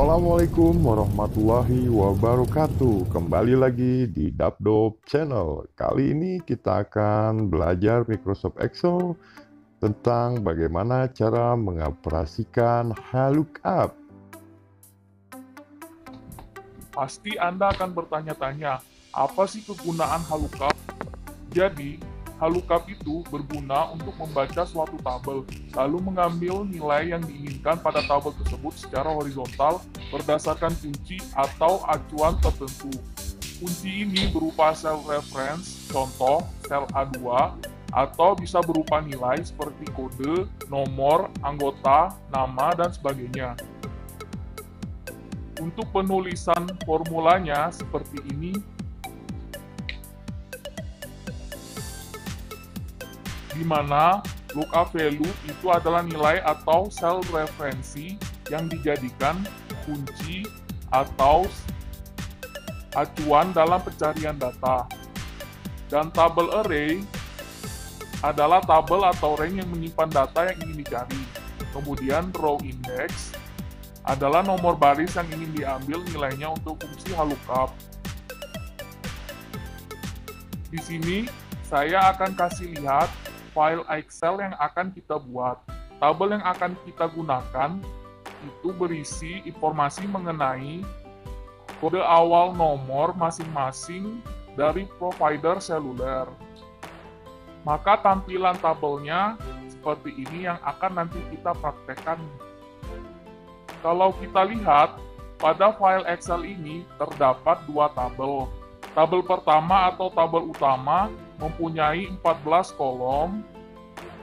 Assalamualaikum warahmatullahi wabarakatuh. Kembali lagi di Dapdop Channel. Kali ini kita akan belajar Microsoft Excel tentang bagaimana cara mengoperasikan VLOOKUP. Pasti Anda akan bertanya-tanya, apa sih kegunaan VLOOKUP? Jadi, VLOOKUP itu berguna untuk membaca suatu tabel, lalu mengambil nilai yang diinginkan pada tabel tersebut secara horizontal berdasarkan kunci atau acuan tertentu. Kunci ini berupa sel reference, contoh sel A2, atau bisa berupa nilai seperti kode, nomor, anggota, nama, dan sebagainya. Untuk penulisan formulanya seperti ini, di mana lookup value itu adalah nilai atau sel referensi yang dijadikan kunci atau acuan dalam pencarian data. Dan tabel array adalah tabel atau rank yang menyimpan data yang ingin dicari. Kemudian row index adalah nomor baris yang ingin diambil nilainya untuk fungsi VLOOKUP. Di sini saya akan kasih lihat file Excel yang akan kita buat. Tabel yang akan kita gunakan itu berisi informasi mengenai kode awal nomor masing-masing dari provider seluler. Maka tampilan tabelnya seperti ini yang akan nanti kita praktekkan. Kalau kita lihat, pada file Excel ini terdapat dua tabel. Tabel pertama atau tabel utama mempunyai 14 kolom,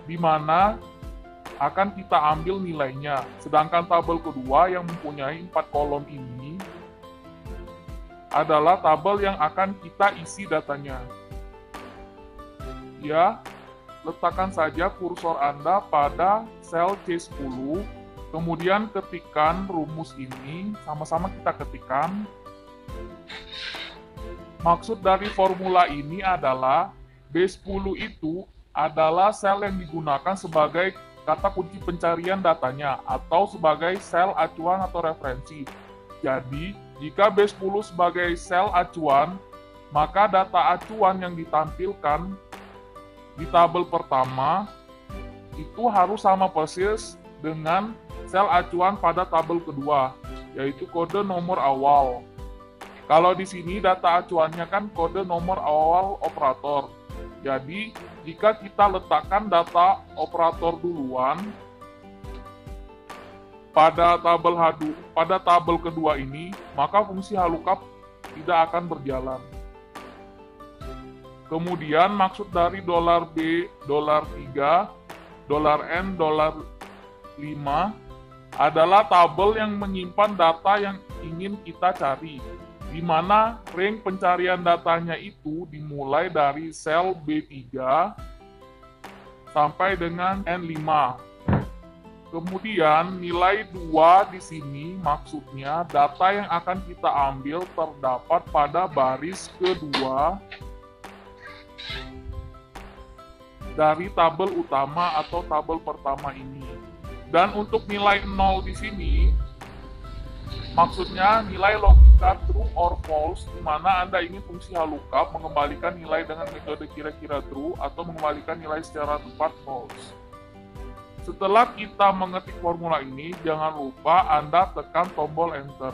di mana akan kita ambil nilainya. Sedangkan tabel kedua yang mempunyai 4 kolom ini adalah tabel yang akan kita isi datanya. Ya, letakkan saja kursor Anda pada sel C10, kemudian ketikkan rumus ini, sama-sama kita ketikkan. Maksud dari formula ini adalah B10 itu adalah sel yang digunakan sebagai kata kunci pencarian datanya atau sebagai sel acuan atau referensi. Jadi, jika B10 sebagai sel acuan, maka data acuan yang ditampilkan di tabel pertama itu harus sama persis dengan sel acuan pada tabel kedua, yaitu kode nomor awal. Kalau di sini data acuannya kan kode nomor awal operator. Jadi, jika kita letakkan data operator duluan pada tabel kedua ini, maka fungsi VLOOKUP tidak akan berjalan. Kemudian maksud dari $B, $3, $N, $5 adalah tabel yang menyimpan data yang ingin kita cari, di mana rank pencarian datanya itu dimulai dari sel B3 sampai dengan N5. Kemudian nilai 2 di sini maksudnya data yang akan kita ambil terdapat pada baris kedua dari tabel utama atau tabel pertama ini. Dan untuk nilai 0 di sini maksudnya nilai logika true or false, di mana Anda ingin fungsi VLOOKUP mengembalikan nilai dengan metode kira-kira true atau mengembalikan nilai secara tepat false. Setelah kita mengetik formula ini, jangan lupa Anda tekan tombol enter.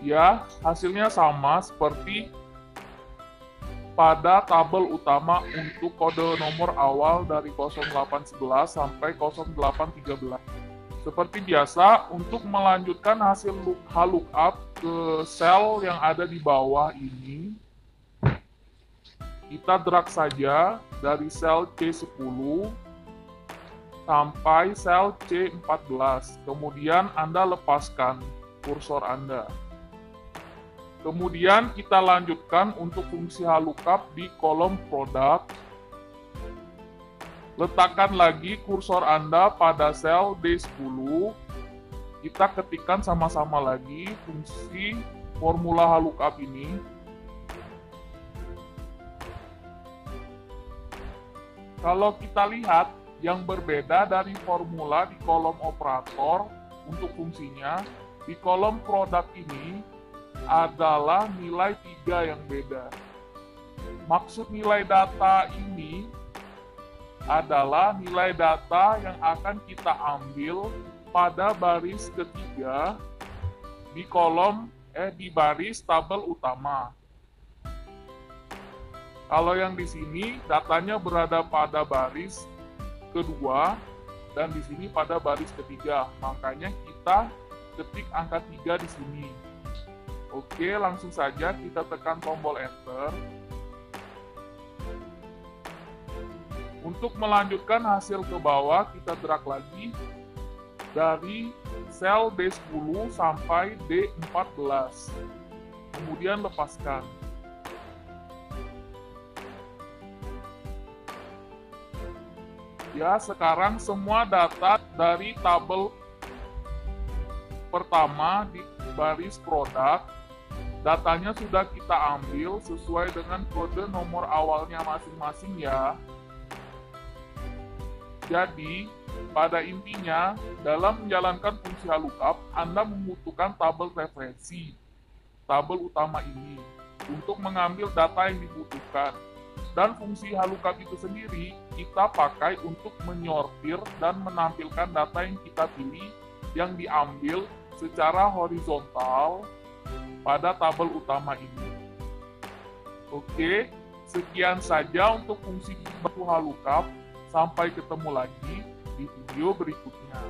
Ya, hasilnya sama seperti pada tabel utama untuk kode nomor awal dari 0811 sampai 0813. Seperti biasa, untuk melanjutkan hasil VLOOKUP ke sel yang ada di bawah ini, kita drag saja dari sel C10 sampai sel C14. Kemudian Anda lepaskan kursor Anda. Kemudian kita lanjutkan untuk fungsi VLOOKUP di kolom produk. Letakkan lagi kursor Anda pada sel D10. Kita ketikkan sama-sama lagi fungsi formula VLOOKUP ini. Kalau kita lihat, yang berbeda dari formula di kolom operator untuk fungsinya, Di kolom produk ini adalah nilai 3 yang beda. Maksud nilai data ini adalah nilai data yang akan kita ambil pada baris ketiga di baris tabel utama. Kalau yang di sini datanya berada pada baris kedua dan di sini pada baris ketiga, makanya kita ketik angka 3 di sini. Oke, langsung saja kita tekan tombol enter. Untuk melanjutkan hasil ke bawah, kita drag lagi dari sel D10 sampai D14. Kemudian lepaskan. Ya, sekarang semua data dari tabel pertama di baris produk, datanya sudah kita ambil sesuai dengan kode nomor awalnya masing-masing ya. Jadi, pada intinya, dalam menjalankan fungsi lookup, Anda membutuhkan tabel referensi, tabel utama ini, untuk mengambil data yang dibutuhkan. Dan fungsi lookup itu sendiri kita pakai untuk menyortir dan menampilkan data yang kita pilih yang diambil secara horizontal pada tabel utama ini. Oke, sekian saja untuk fungsi lookup. Sampai ketemu lagi di video berikutnya.